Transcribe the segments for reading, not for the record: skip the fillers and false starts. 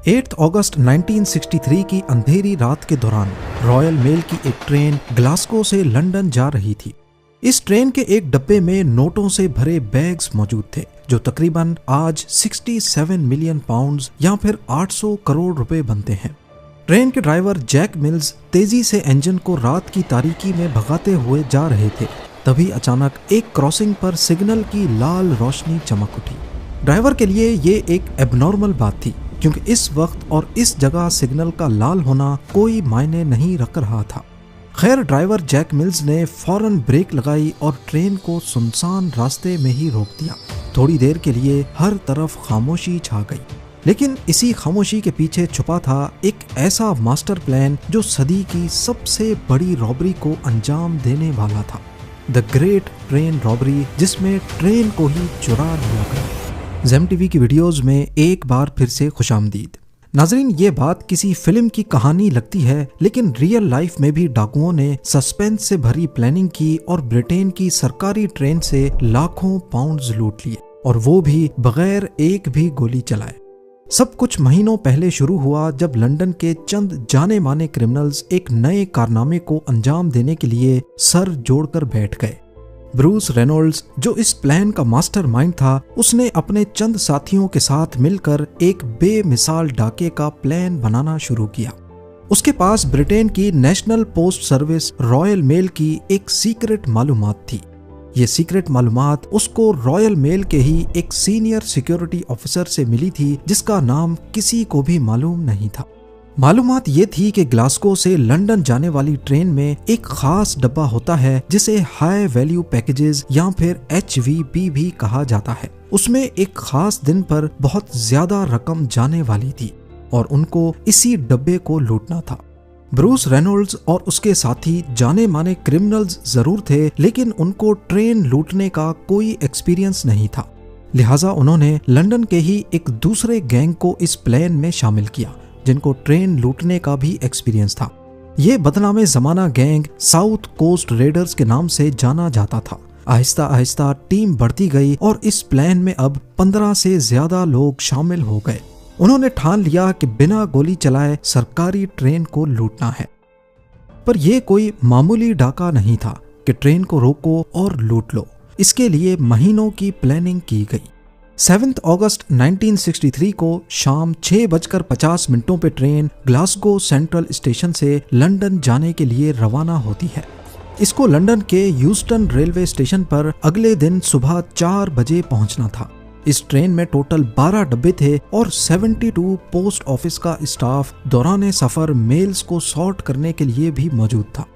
8 अगस्त 1963 की अंधेरी रात के दौरान रॉयल मेल की एक ट्रेन ग्लासगो से लंदन जा रही थी। इस ट्रेन के एक डब्बे में नोटों से भरे बैग्स मौजूद थे जो तकरीबन आज 67 मिलियन पाउंड्स या फिर 800 करोड़ रुपए बनते हैं। ट्रेन के ड्राइवर जैक मिल्स तेजी से इंजन को रात की तारीकी में भगाते हुए जा रहे थे। तभी अचानक एक क्रॉसिंग पर सिग्नल की लाल रोशनी चमक उठी। ड्राइवर के लिए ये एक एबनॉर्मल बात थी क्योंकि इस वक्त और इस जगह सिग्नल का लाल होना कोई मायने नहीं रख रहा था। खैर ड्राइवर जैक मिल्स ने फौरन ब्रेक लगाई और ट्रेन को सुनसान रास्ते में ही रोक दिया। थोड़ी देर के लिए हर तरफ खामोशी छा गई, लेकिन इसी खामोशी के पीछे छुपा था एक ऐसा मास्टर प्लान जो सदी की सबसे बड़ी रॉबरी को अंजाम देने वाला था, द ग्रेट ट्रेन रॉबरी, जिसमें ट्रेन को ही चुरा लिया गया। ज़ेम टीवी की वीडियोस में एक बार फिर से खुशामदीद। नाजरीन, ये बात किसी फिल्म की कहानी लगती है, लेकिन रियल लाइफ में भी डाकुओं ने सस्पेंस से भरी प्लानिंग की और ब्रिटेन की सरकारी ट्रेन से लाखों पाउंड्स लूट लिए, और वो भी बगैर एक भी गोली चलाए। सब कुछ महीनों पहले शुरू हुआ जब लंदन के चंद जाने माने क्रिमिनल्स एक नए कारनामे को अंजाम देने के लिए सर जोड़कर बैठ गए। ब्रूस रेनॉल्ड्स, जो इस प्लान का मास्टरमाइंड था, उसने अपने चंद साथियों के साथ मिलकर एक बेमिसाल डाके का प्लान बनाना शुरू किया। उसके पास ब्रिटेन की national post service Royal Mail की एक सीक्रेट मालूमात थी। ये सीक्रेट मालूमात उसको रॉयल मेल के ही एक सीनियर सिक्योरिटी ऑफिसर से मिली थी जिसका नाम किसी को भी मालूम नहीं था। मालूमात ये थी कि ग्लासगो से लंदन जाने वाली ट्रेन में एक खास डब्बा होता है जिसे हाई वैल्यू पैकेजेस या फिर HVP भी कहा जाता है। उसमें एक खास दिन पर बहुत ज्यादा रकम जाने वाली थी और उनको इसी डब्बे को लूटना था। ब्रूस रेनॉल्ड्स और उसके साथी जाने माने क्रिमिनल्स जरूर थे, लेकिन उनको ट्रेन लूटने का कोई एक्सपीरियंस नहीं था। लिहाजा उन्होंने लंदन के ही एक दूसरे गैंग को इस प्लान में शामिल किया जिनको ट्रेन लूटने का भी एक्सपीरियंस था। ये बदनामे जमाना गैंग साउथ कोस्ट रेडर्स के नाम से जाना जाता था। आहिस्ता आहिस्ता टीम बढ़ती गई और इस प्लान में अब 15 से ज्यादा लोग शामिल हो गए। उन्होंने ठान लिया कि बिना गोली चलाए सरकारी ट्रेन को लूटना है। पर यह कोई मामूली डाका नहीं था कि ट्रेन को रोको और लूट लो। इसके लिए महीनों की प्लानिंग की गई। 7 अगस्त 1963 को शाम 6:50 पे ट्रेन ग्लासगो सेंट्रल स्टेशन से लंदन जाने के लिए रवाना होती है। इसको लंदन के यूस्टन रेलवे स्टेशन पर अगले दिन सुबह 4 बजे पहुंचना था। इस ट्रेन में टोटल 12 डब्बे थे और 72 पोस्ट ऑफिस का स्टाफ दौरान सफर मेल्स को सॉर्ट करने के लिए भी मौजूद था।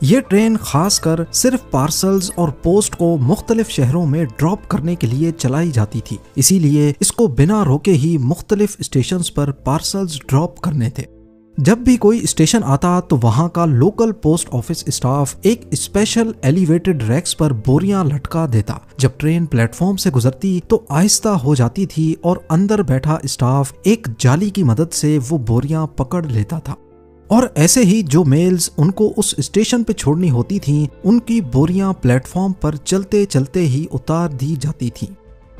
ये ट्रेन खासकर सिर्फ पार्सल्स और पोस्ट को मुख्तलिफ शहरों में ड्रॉप करने के लिए चलाई जाती थी, इसीलिए इसको बिना रोके ही मुख्तलिफ स्टेशंस पर पार्सल्स ड्रॉप करने थे। जब भी कोई स्टेशन आता तो वहां का लोकल पोस्ट ऑफिस स्टाफ एक स्पेशल एलिवेटेड रैक्स पर बोरियां लटका देता। जब ट्रेन प्लेटफॉर्म से गुजरती तो आहिस्ता हो जाती थी और अंदर बैठा स्टाफ एक जाली की मदद से वो बोरियां पकड़ लेता था, और ऐसे ही जो मेल्स उनको उस स्टेशन पे छोड़नी होती थीं, उनकी बोरियां प्लेटफॉर्म पर चलते चलते ही उतार दी जाती थीं।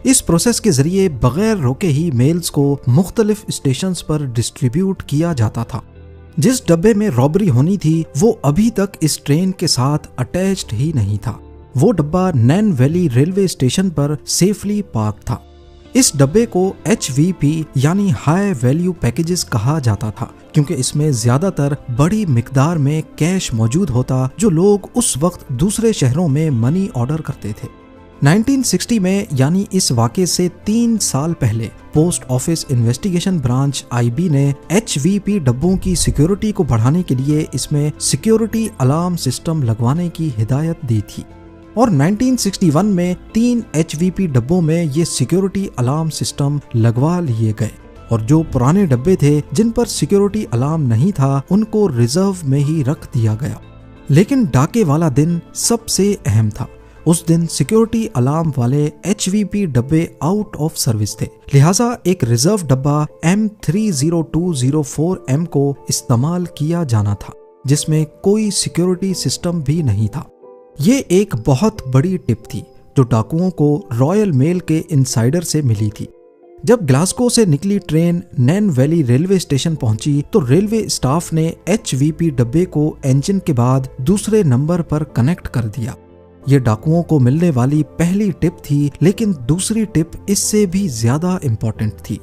इस प्रोसेस के जरिए बगैर रोके ही मेल्स को मुख्तलिफ स्टेशंस पर डिस्ट्रीब्यूट किया जाता था। जिस डब्बे में रॉबरी होनी थी वो अभी तक इस ट्रेन के साथ अटैच्ड ही नहीं था। वो डब्बा नैन वैली रेलवे स्टेशन पर सेफली पार्क था। इस डब्बे को HVP यानी हाई वैल्यू पैकेजेस कहा जाता था क्योंकि इसमें ज्यादातर बड़ी मिकदार में कैश मौजूद होता जो लोग उस वक्त दूसरे शहरों में मनी ऑर्डर करते थे। 1960 में यानी इस वाक़े से 3 साल पहले post office investigation branch IB ने HVP डब्बों की सिक्योरिटी को बढ़ाने के लिए इसमें सिक्योरिटी अलार्म सिस्टम लगवाने की हिदायत दी थी, और 1961 में 3 HVP डब्बों में ये सिक्योरिटी अलार्म सिस्टम लगवा लिए गए, और जो पुराने डब्बे थे जिन पर सिक्योरिटी अलार्म नहीं था उनको रिजर्व में ही रख दिया गया। लेकिन डाके वाला दिन सबसे अहम था। उस दिन सिक्योरिटी अलार्म वाले HVP डब्बे आउट ऑफ सर्विस थे, लिहाजा एक रिजर्व डब्बा M30204M को इस्तेमाल किया जाना था जिसमें कोई सिक्योरिटी सिस्टम भी नहीं था। ये एक बहुत बड़ी टिप थी जो डाकुओं को रॉयल मेल के इनसाइडर से मिली थी। जब ग्लासगो से निकली ट्रेन नैन वैली रेलवे स्टेशन पहुंची तो रेलवे स्टाफ ने HVP डब्बे को इंजन के बाद दूसरे नंबर पर कनेक्ट कर दिया। ये डाकुओं को मिलने वाली पहली टिप थी, लेकिन दूसरी टिप इससे भी ज्यादा इम्पोर्टेंट थी।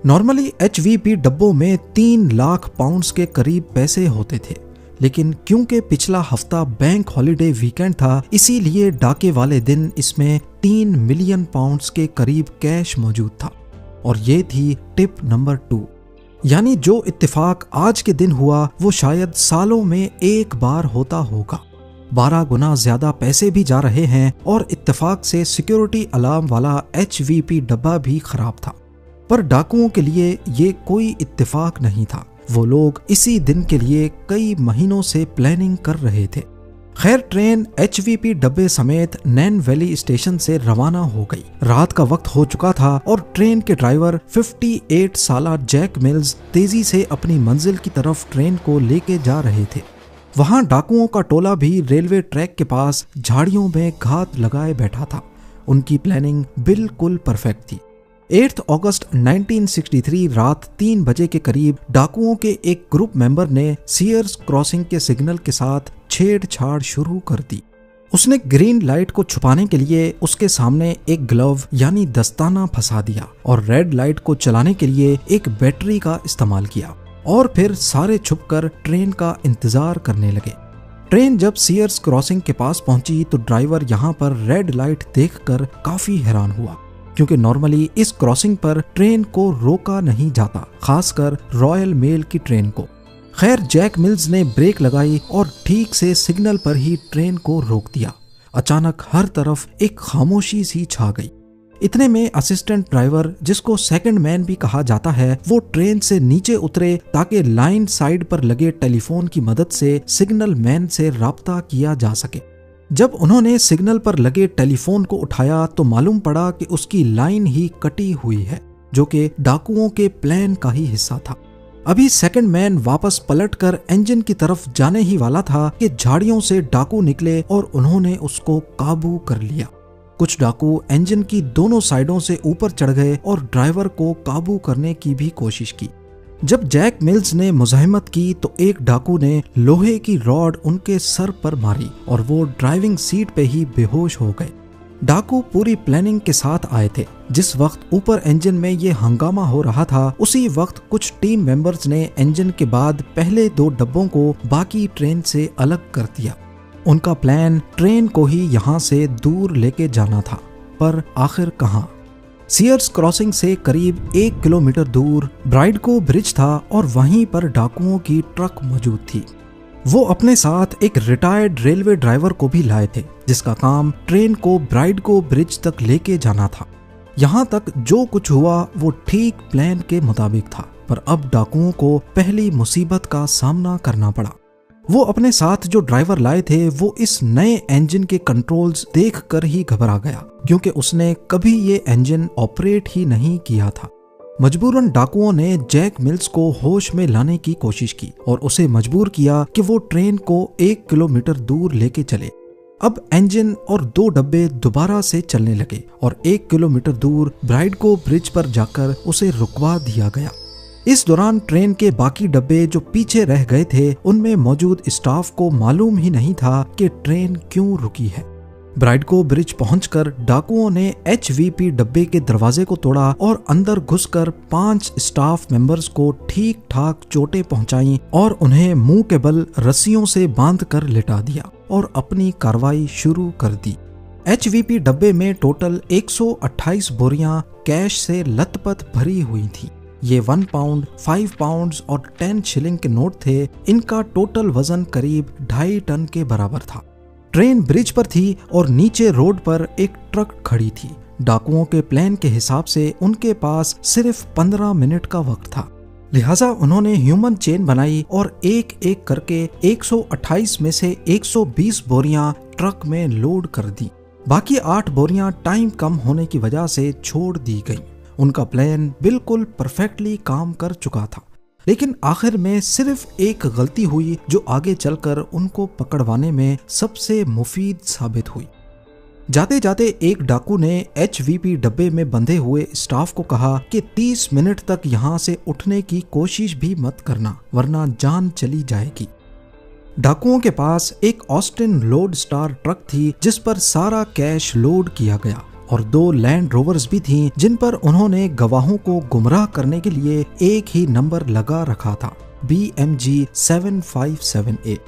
नॉर्मली HVP डब्बों में 3 लाख पाउंड्स के करीब पैसे होते थे, लेकिन क्योंकि पिछला हफ्ता बैंक हॉलिडे वीकेंड था, इसीलिए डाके वाले दिन इसमें 3 मिलियन पाउंड्स के करीब कैश मौजूद था। और ये थी टिप नंबर 2। यानी जो इत्तेफाक आज के दिन हुआ वो शायद सालों में एक बार होता होगा। 12 गुना ज्यादा पैसे भी जा रहे हैं और इत्तेफाक से सिक्योरिटी अलार्म वाला HVP डब्बा भी खराब था। पर डाकुओं के लिए ये कोई इत्तेफाक नहीं था। वो लोग इसी दिन के लिए कई महीनों से प्लानिंग कर रहे थे। खैर, ट्रेन HVP डब्बे समेत नैन वैली स्टेशन से रवाना हो गई। रात का वक्त हो चुका था और ट्रेन के ड्राइवर 58 साला जैक मिल्स तेजी से अपनी मंजिल की तरफ ट्रेन को लेके जा रहे थे। वहां डाकुओं का टोला भी रेलवे ट्रैक के पास झाड़ियों में घात लगाए बैठा था। उनकी प्लानिंग बिल्कुल परफेक्ट थी। 8 अगस्त 1963 रात 3 बजे के करीब डाकुओं के एक ग्रुप मेंबर ने सीयर्स क्रॉसिंग के सिग्नल के साथ छेड़छाड़ शुरू कर दी। उसने ग्रीन लाइट को छुपाने के लिए उसके सामने एक ग्लव यानी दस्ताना फंसा दिया और रेड लाइट को चलाने के लिए एक बैटरी का इस्तेमाल किया और फिर सारे छुपकर ट्रेन का इंतजार करने लगे। ट्रेन जब सीयर्स क्रॉसिंग के पास पहुंची तो ड्राइवर यहाँ पर रेड लाइट देखकर काफी हैरान हुआ, क्योंकि नॉर्मली इस क्रॉसिंग पर ट्रेन को रोका नहीं जाता, खासकर रॉयल मेल की ट्रेन को। खैर, जैक मिल्स ने ब्रेक लगाई और ठीक से सिग्नल पर ही ट्रेन को रोक दिया। अचानक हर तरफ एक खामोशी सी छा गई। इतने में असिस्टेंट ड्राइवर, जिसको सेकंड मैन भी कहा जाता है, वो ट्रेन से नीचे उतरे ताकि लाइन साइड पर लगे टेलीफोन की मदद से सिग्नल मैन से राब्ता किया जा सके। जब उन्होंने सिग्नल पर लगे टेलीफोन को उठाया तो मालूम पड़ा कि उसकी लाइन ही कटी हुई है, जो कि डाकुओं के प्लान का ही हिस्सा था। अभी सेकंड मैन वापस पलटकर इंजन की तरफ जाने ही वाला था कि झाड़ियों से डाकू निकले और उन्होंने उसको काबू कर लिया। कुछ डाकू इंजन की दोनों साइडों से ऊपर चढ़ गए और ड्राइवर को काबू करने की भी कोशिश की। जब जैक मिल्स ने मुज़ाहिमत की तो एक डाकू ने लोहे की रॉड उनके सर पर मारी और वो ड्राइविंग सीट पे ही बेहोश हो गए। डाकू पूरी प्लानिंग के साथ आए थे। जिस वक्त ऊपर इंजन में ये हंगामा हो रहा था, उसी वक्त कुछ टीम मेंबर्स ने इंजन के बाद पहले 2 डब्बों को बाकी ट्रेन से अलग कर दिया। उनका प्लान ट्रेन को ही यहाँ से दूर लेके जाना था, पर आखिर कहाँ? सीयर्स क्रॉसिंग से करीब 1 किलोमीटर दूर ब्राइडगो ब्रिज था और वहीं पर डाकुओं की ट्रक मौजूद थी। वो अपने साथ एक रिटायर्ड रेलवे ड्राइवर को भी लाए थे, जिसका काम ट्रेन को ब्राइडगो ब्रिज तक लेके जाना था। यहाँ तक जो कुछ हुआ वो ठीक प्लान के मुताबिक था, पर अब डाकुओं को पहली मुसीबत का सामना करना पड़ा। वो अपने साथ जो ड्राइवर लाए थे वो इस नए इंजन के कंट्रोल्स देखकर ही घबरा गया, क्योंकि उसने कभी ये इंजन ऑपरेट ही नहीं किया था। मजबूरन डाकुओं ने जैक मिल्स को होश में लाने की कोशिश की और उसे मजबूर किया कि वो ट्रेन को 1 किलोमीटर दूर लेके चले। अब इंजन और 2 डब्बे दोबारा से चलने लगे और 1 किलोमीटर दूर ब्राइडगो ब्रिज पर जाकर उसे रुकवा दिया गया। इस दौरान ट्रेन के बाकी डब्बे जो पीछे रह गए थे, उनमें मौजूद स्टाफ को मालूम ही नहीं था कि ट्रेन क्यों रुकी है। ब्राइडगो ब्रिज पहुंचकर डाकुओं ने HVP डब्बे के दरवाजे को तोड़ा और अंदर घुसकर 5 स्टाफ मेंबर्स को ठीक ठाक चोटें पहुंचाई और उन्हें मुंह के बल रस्सियों से बांधकर लिटा दिया और अपनी कार्रवाई शुरू कर दी। HVP डब्बे में टोटल 128 बोरियां कैश से लथपथ भरी हुई थी। ये 1 पाउंड, 5 पाउंड्स और 10 शिलिंग के नोट थे। इनका टोटल वजन करीब 2.5 टन के बराबर था। ट्रेन ब्रिज पर थी और नीचे रोड पर एक ट्रक खड़ी थी। डाकुओं के प्लान के हिसाब से उनके पास सिर्फ 15 मिनट का वक्त था, लिहाजा उन्होंने ह्यूमन चेन बनाई और एक एक करके 128 में से 120 बोरियां ट्रक में लोड कर दी। बाकी 8 बोरियां टाइम कम होने की वजह से छोड़ दी गई। उनका प्लान बिल्कुल परफेक्टली काम कर चुका था, लेकिन आखिर में सिर्फ एक गलती हुई जो आगे चलकर उनको पकड़वाने में सबसे मुफीद साबित हुई। जाते जाते एक डाकू ने HVP डब्बे में बंधे हुए स्टाफ को कहा कि 30 मिनट तक यहाँ से उठने की कोशिश भी मत करना, वरना जान चली जाएगी। डाकुओं के पास एक ऑस्टिन लोड स्टार ट्रक थी जिस पर सारा कैश लोड किया गया और 2 लैंड रोवर्स भी थीं जिन पर उन्होंने गवाहों को गुमराह करने के लिए एक ही नंबर लगा रखा था, BMG 757A।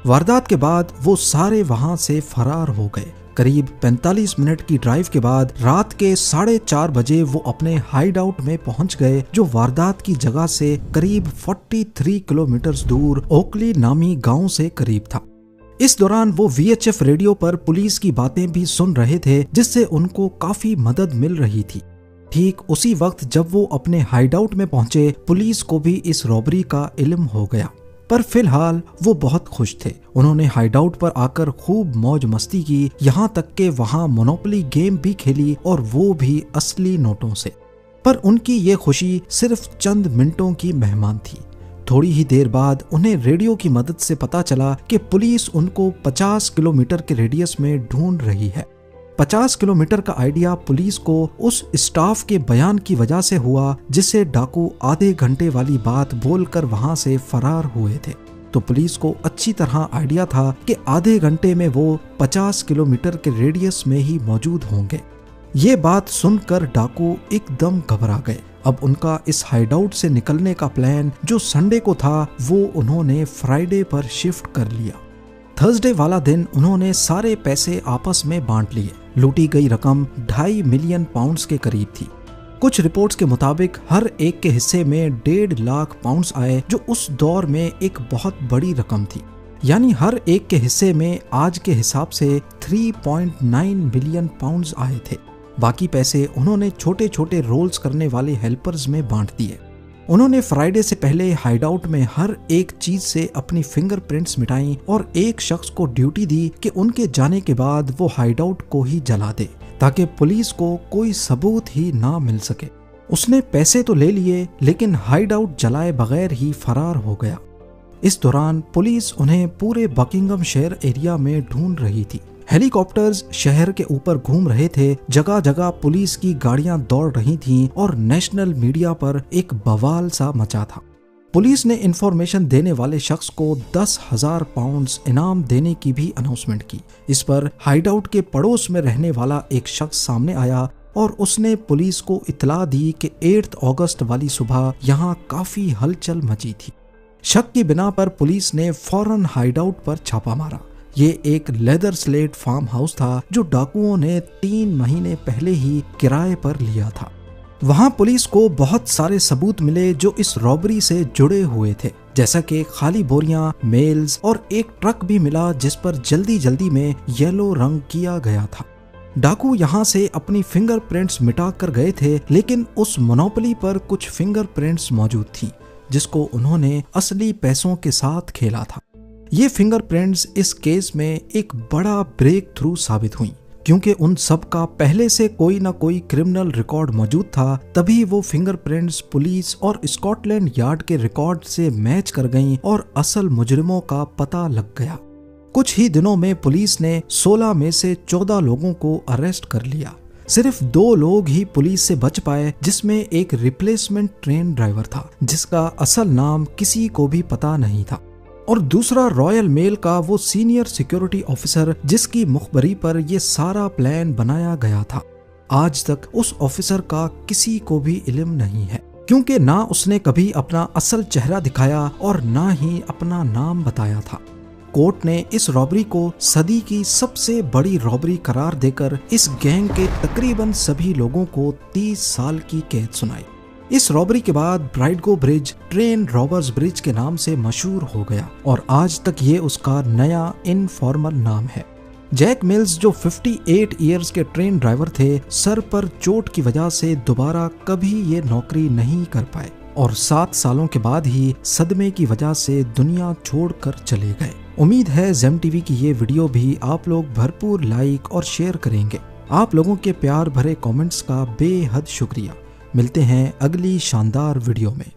वारदात के बाद वो सारे वहां से फरार हो गए। करीब 45 मिनट की ड्राइव के बाद रात के 4:30 बजे वो अपने हाइड आउट में पहुंच गए, जो वारदात की जगह से करीब 43 किलोमीटर दूर ओकली नामी गांव से करीब था। इस दौरान वो VHF रेडियो पर पुलिस की बातें भी सुन रहे थे, जिससे उनको काफी मदद मिल रही थी। ठीक उसी वक्त जब वो अपने हाइड आउट में पहुंचे, पुलिस को भी इस रॉबरी का इल्म हो गया, पर फिलहाल वो बहुत खुश थे। उन्होंने हाइड आउट पर आकर खूब मौज मस्ती की, यहाँ तक के वहाँ मोनोपोली गेम भी खेली, और वो भी असली नोटों से। पर उनकी ये खुशी सिर्फ चंद मिनटों की मेहमान थी। थोड़ी ही देर बाद उन्हें रेडियो की मदद से पता चला कि पुलिस उनको 50 किलोमीटर के रेडियस में ढूंढ रही है। 50 किलोमीटर का आइडिया पुलिस को उस स्टाफ के बयान की वजह से हुआ जिससे डाकू आधे घंटे वाली बात बोलकर वहां से फरार हुए थे। तो पुलिस को अच्छी तरह आइडिया था कि आधे घंटे में वो 50 किलोमीटर के रेडियस में ही मौजूद होंगे। ये बात सुनकर डाकू एकदम घबरा गए। अब उनका इस हाइडआउट से निकलने का प्लान जो संडे को था, वो उन्होंने फ्राइडे पर शिफ्ट कर लिया। थर्सडे वाला दिन उन्होंने सारे पैसे आपस में बांट लिए। लूटी गई रकम 2.5 मिलियन पाउंड्स के करीब थी। कुछ रिपोर्ट्स के मुताबिक हर एक के हिस्से में 1.5 लाख पाउंड्स आए, जो उस दौर में एक बहुत बड़ी रकम थी। यानी हर एक के हिस्से में आज के हिसाब से 3.9 मिलियन पाउंड्स आए थे। बाकी पैसे उन्होंने छोटे छोटे रोल्स करने वाले हेल्पर्स में बांट दिए। उन्होंने फ्राइडे से पहले हाइडआउट में हर एक चीज से अपनी फिंगरप्रिंट्स मिटाई और एक शख्स को ड्यूटी दी कि उनके जाने के बाद वो हाइडआउट को ही जला दे, ताकि पुलिस को कोई सबूत ही ना मिल सके। उसने पैसे तो ले लिए, लेकिन हाइडआउट जलाए बगैर ही फरार हो गया। इस दौरान पुलिस उन्हें पूरे बकिंगमशायर एरिया में ढूंढ रही थी। हेलीकॉप्टर्स शहर के ऊपर घूम रहे थे, जगह जगह पुलिस की गाड़ियां दौड़ रही थीं और नेशनल मीडिया पर एक बवाल सा मचा था। पुलिस ने इंफॉर्मेशन देने वाले शख्स को 10,000 पाउंड्स इनाम देने की भी अनाउंसमेंट की। इस पर हाइडआउट के पड़ोस में रहने वाला एक शख्स सामने आया और उसने पुलिस को इत्तला दी कि 8 अगस्त वाली सुबह यहाँ काफी हलचल मची थी। शक की बिना पर पुलिस ने फौरन हाइडआउट पर छापा मारा। ये एक लेदर स्लेट फार्म हाउस था जो डाकुओं ने 3 महीने पहले ही किराए पर लिया था। वहां पुलिस को बहुत सारे सबूत मिले जो इस रॉबरी से जुड़े हुए थे, जैसा कि खाली बोरियां, मेल्स और एक ट्रक भी मिला जिस पर जल्दी जल्दी में येलो रंग किया गया था। डाकू यहाँ से अपनी फिंगरप्रिंट्स मिटा कर गए थे, लेकिन उस मोनोपोली पर कुछ फिंगरप्रिंट्स मौजूद थी जिसको उन्होंने असली पैसों के साथ खेला था। ये फिंगरप्रिंट्स इस केस में एक बड़ा ब्रेक थ्रू साबित हुई, क्योंकि उन सब का पहले से कोई ना कोई क्रिमिनल रिकॉर्ड मौजूद था। तभी वो फिंगरप्रिंट्स पुलिस और स्कॉटलैंड यार्ड के रिकॉर्ड से मैच कर गईं और असल मुजरिमों का पता लग गया। कुछ ही दिनों में पुलिस ने 16 में से 14 लोगों को अरेस्ट कर लिया। सिर्फ 2 लोग ही पुलिस से बच पाए, जिसमें एक रिप्लेसमेंट ट्रेन ड्राइवर था जिसका असल नाम किसी को भी पता नहीं था, और दूसरा रॉयल मेल का वो सीनियर सिक्योरिटी ऑफिसर जिसकी मुखबरी पर ये सारा प्लान बनाया गया था। आज तक उस ऑफिसर का किसी को भी इल्म नहीं है, क्योंकि ना उसने कभी अपना असल चेहरा दिखाया और ना ही अपना नाम बताया था। कोर्ट ने इस रॉबरी को सदी की सबसे बड़ी रॉबरी करार देकर इस गैंग के तकरीबन सभी लोगों को 30 साल की कैद सुनाई। इस रॉबरी के बाद ब्राइडगो ब्रिज ट्रेन रॉबर्स ब्रिज के नाम से मशहूर हो गया और आज तक ये उसका नया इनफॉर्मल नाम है। जैक मिल्स जो 58 इयर्स के ट्रेन ड्राइवर थे, सर पर चोट की वजह से दोबारा कभी ये नौकरी नहीं कर पाए और 7 सालों के बाद ही सदमे की वजह से दुनिया छोड़कर चले गए। उम्मीद है ज़ेम टीवी की ये वीडियो भी आप लोग भरपूर लाइक और शेयर करेंगे। आप लोगों के प्यार भरे कमेंट्स का बेहद शुक्रिया। मिलते हैं अगली शानदार वीडियो में।